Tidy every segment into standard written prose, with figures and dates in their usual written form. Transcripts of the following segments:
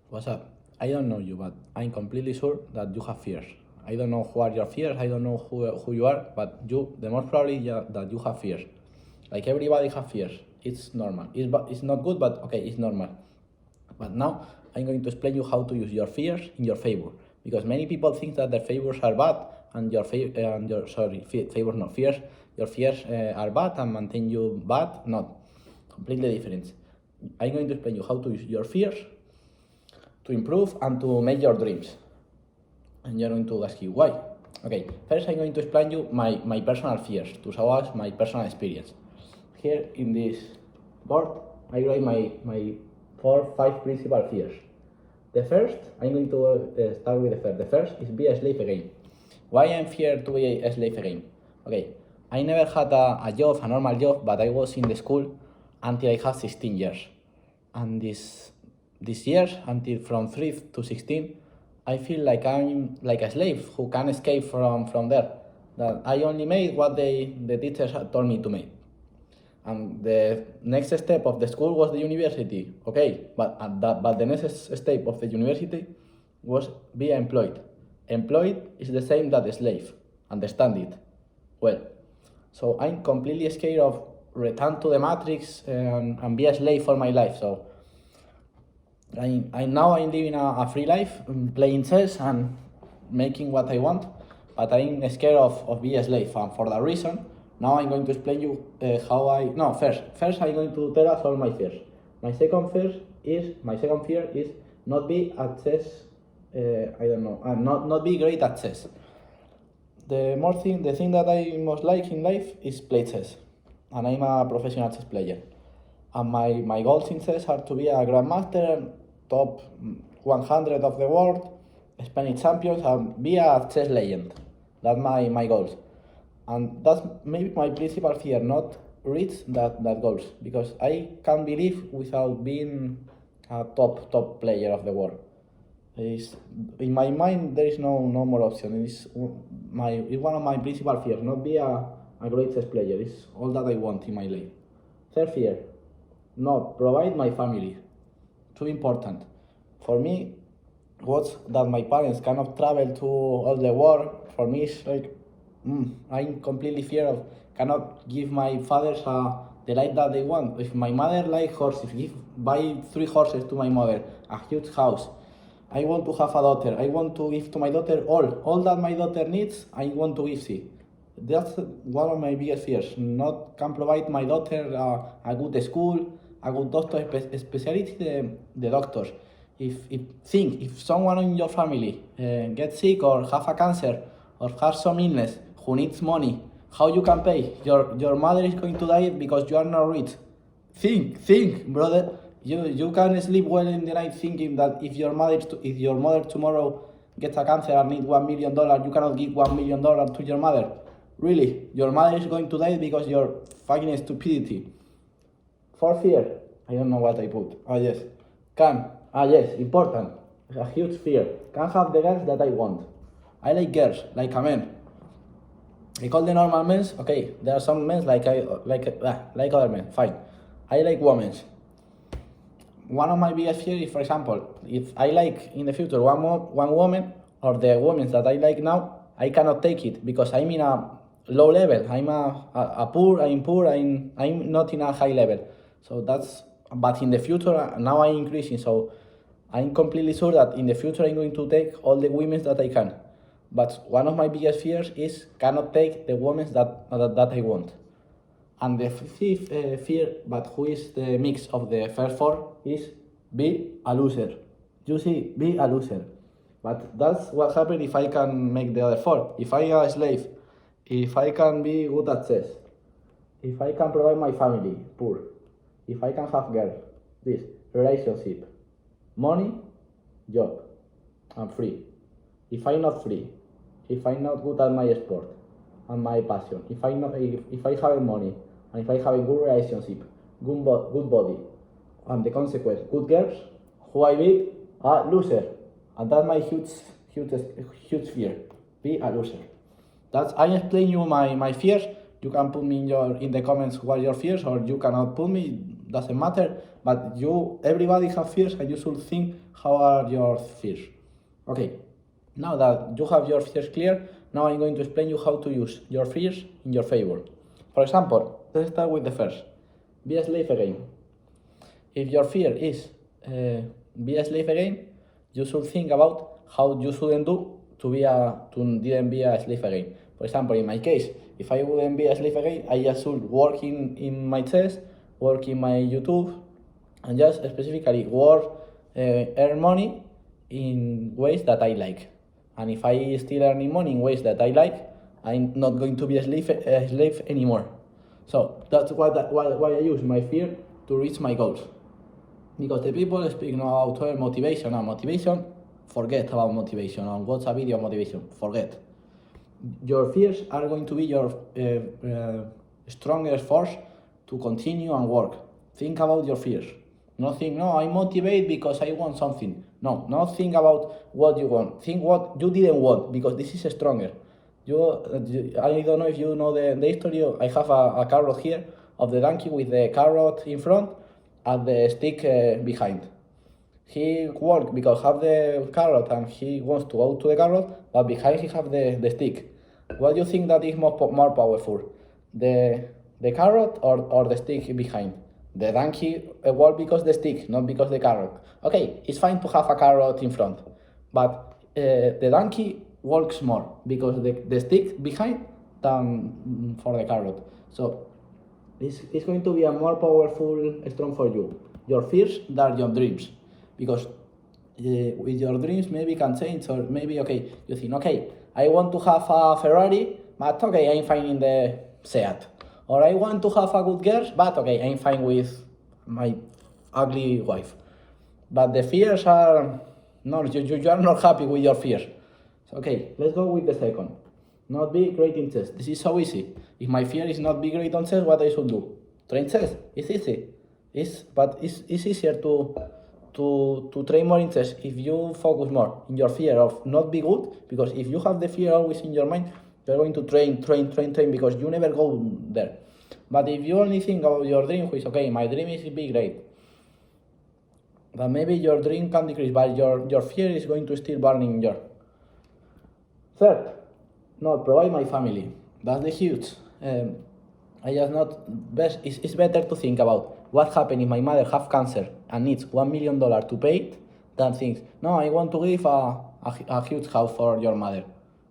What's up? I don't know you, but I'm completely sure that you have fears. I don't know who are your fears, I don't know who you are, but the most probably that you have fears. Like everybody have fears. It's normal. It's not good, but okay, it's normal. But now I'm going to explain you how to use your fears in your favor. Because many people think that their favors are bad and favors not fears. Your fears are bad and maintain you bad. Not completely different. I'm going to explain you how to use your fears to improve and to make your dreams. And you're going to ask you why. Okay, first I'm going to explain you my personal fears to show us my personal experience. Here in this board, I write my 4-5 principal fears. The first, I'm going to start with the first. The first is be a slave again. Why I'm feared to be a slave again? Okay, I never had a job, a normal job, but I was in the school until I had 16 years. And these years, until from 3 to 16, I feel like I'm like a slave who can't escape from there. That I only made what the teachers had told me to make. And the next step of the school was the university. Okay, but the next step of the university was be employed. Employed is the same that a slave. Understand it? Well, so I'm completely scared of return to the matrix and be a slave for my life. So now I'm living a free life, playing chess and making what I want, but I'm scared of being a slave. And for that reason, now I'm going to explain you how I. No, first I'm going to tell us all my fears. My second fear is not be at chess. I don't know, not be great at chess. The thing that I most like in life is play chess, and I'm a professional chess player. And my goals in chess are to be a grandmaster, top 100 of the world, Spanish champions, and be a chess legend. That's my goals. And that's maybe my principal fear, not reach that goals, because I can't believe without being a top player of the world. In my mind, there is no more option. It's one of my principal fears, not be a great chess player. It's all that I want in my life. Third fear, not provide my family. Too important. For me, what's that my parents cannot travel to all the world. For me, it's like, I'm completely fear of cannot give my fathers the life that they want. If my mother like horses, buy 3 horses to my mother, a huge house. I want to have a daughter. I want to give to my daughter all that my daughter needs. I want to give she. That's one of my biggest fears. Not can provide my daughter a good school, a good doctor, especially the doctors. If someone in your family gets sick or have a cancer or has some illness who needs money, how you can pay? Your mother is going to die because you are not rich. Think, brother. You can sleep well in the night thinking that if your mother tomorrow gets a cancer and needs $1 million, you cannot give $1 million to your mother. Really, your mother is going to die because your fucking stupidity. For fear, I don't know what I put. Yes. Yes, important. A huge fear. Can have the girls that I want. I like girls, like a man. I call the normal men. Okay, there are some men like other men. Fine. I like women. One of my biggest fears is, for example, if I like in the future one woman or the women that I like now, I cannot take it because I'm in a low level. I'm I'm poor. I'm not in a high level. So but in the future now I'm increasing. So I'm completely sure that in the future I'm going to take all the women that I can. But one of my biggest fears is cannot take the women that I want. And the fifth fear, but who is the mix of the first 4, is be a loser. You see, be a loser. But that's what happens if I can make the other 4. If I am a slave, if I can be good at chess, if I can provide my family, poor, if I can have girls, this, relationship, money, job, and free. If I'm not free, if I'm not good at my sport and my passion, if I have money, and if I have a good relationship, good body, and the consequence, good girls, who I be a loser. And that's my huge fear. Be a loser. I explain you my fears. You can put me in the comments what your fears, or you cannot put me, doesn't matter. But everybody have fears, and you should think how are your fears. Okay, now that you have your fears clear, now I'm going to explain you how to use your fears in your favor. For example, let's start with the first. Be a slave again. If your fear is be a slave again, you should think about how you shouldn't do to didn't be a slave again. For example, in my case, if I wouldn't be a slave again, I just should work in my chess, work in my YouTube, and just specifically work, earn money in ways that I like. And if I still earning money in ways that I like, I'm not going to be a slave anymore. So that's why I use my fear to reach my goals. Because the people speak now about motivation and motivation, forget about motivation and watch a video of motivation, forget. Your fears are going to be your strongest force to continue and work. Think about your fears. Not think, no, I motivate because I want something. No, not think about what you want. Think what you didn't want, because this is stronger. I don't know if you know the history. I have a carrot here of the donkey with the carrot in front and the stick behind. He worked because have the carrot and he wants to go to the carrot, but behind he have the stick. What do you think that is more powerful? The carrot or the stick behind? The donkey worked because the stick, not because the carrot. Okay, it's fine to have a carrot in front, but the donkey works more because the stick behind than for the carrot. So it's going to be a more powerful, strong for you. Your fears than your dreams. Because with your dreams maybe can change, or maybe, okay, you think, okay, I want to have a Ferrari, but okay, I'm fine in the Seat. Or I want to have a good girl, but okay, I'm fine with my ugly wife. But the fears are, no, you are not happy with your fears. So, okay, let's go with the second. Not be great in chess. This is so easy. If my fear is not be great on chess, what I should do? Train chess. It's easy. But it's easier to train more in chess if you focus more in your fear of not be good, because if you have the fear always in your mind, you're going to train because you never go there. But if you only think about your dream, which, okay, my dream is to be great, but maybe your dream can decrease, but your fear is going to still burn in your. Third, not provide my family. That's the huge. It's better to think about what happened if my mother have cancer and needs $1 million to pay it than think, no, I want to give a huge house for your mother.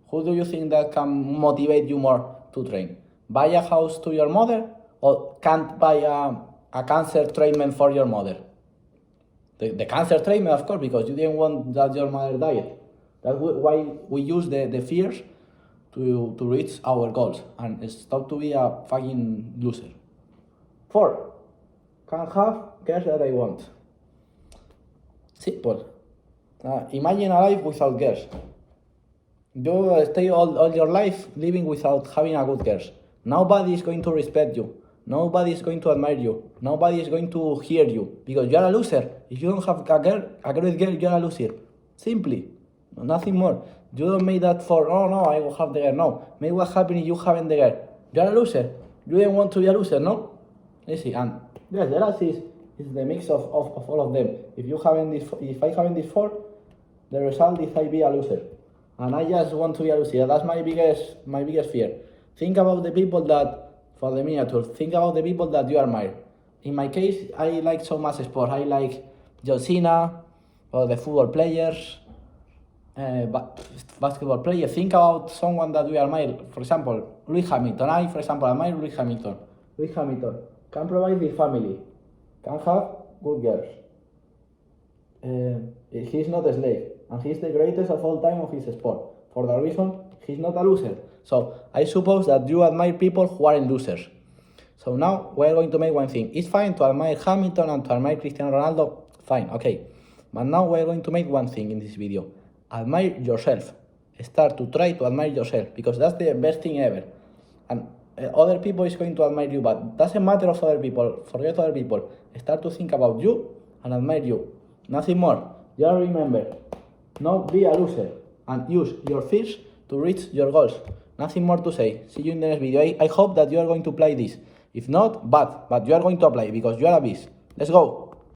Who do you think that can motivate you more to train? Buy a house to your mother, or can't buy a cancer treatment for your mother? The cancer treatment, of course, because you didn't want that your mother died. That's why we use the fears to reach our goals and stop to be a fucking loser. 4, can have girls that I want. Simple. Imagine a life without girls. You stay all your life living without having a good girls. Nobody is going to respect you. Nobody is going to admire you. Nobody is going to hear you because you are a loser. If you don't have a great girl, you are a loser. Simply. Nothing more. You don't make that for, oh no, I will have the girl. No. Maybe what happens if you haven't the girl? You are a loser. You didn't want to be a loser, no? Easy. And yes, the last is the mix of all of them. If I haven't this 4, the result is I be a loser. And I just want to be a loser. That's my biggest fear. Think about the people that, for the miniature, think about the people that you admire. In my case, I like so much sport. I like John Cena, or the football players, basketball players. Think about someone that we admire. For example, Lewis Hamilton. I, for example, admire Lewis Hamilton. Lewis Hamilton can provide his family, can have good girls. He's not a slave, and he's the greatest of all time of his sport. For that reason, he's not a loser. So I suppose that you admire people who aren't losers. So now we're going to make one thing. It's fine to admire Hamilton and to admire Cristiano Ronaldo. Fine, okay. But now we're going to make one thing in this video. Admire yourself. Start to try to admire yourself, because that's the best thing ever. And other people is going to admire you, but doesn't matter of other people. Forget other people. Start to think about you and admire you. Nothing more. Just remember, not be a loser, and use your fears to reach your goals. Nothing more to say. See you in the next video. I hope that you are going to apply this. If not, but you are going to apply because you are a beast. Let's go.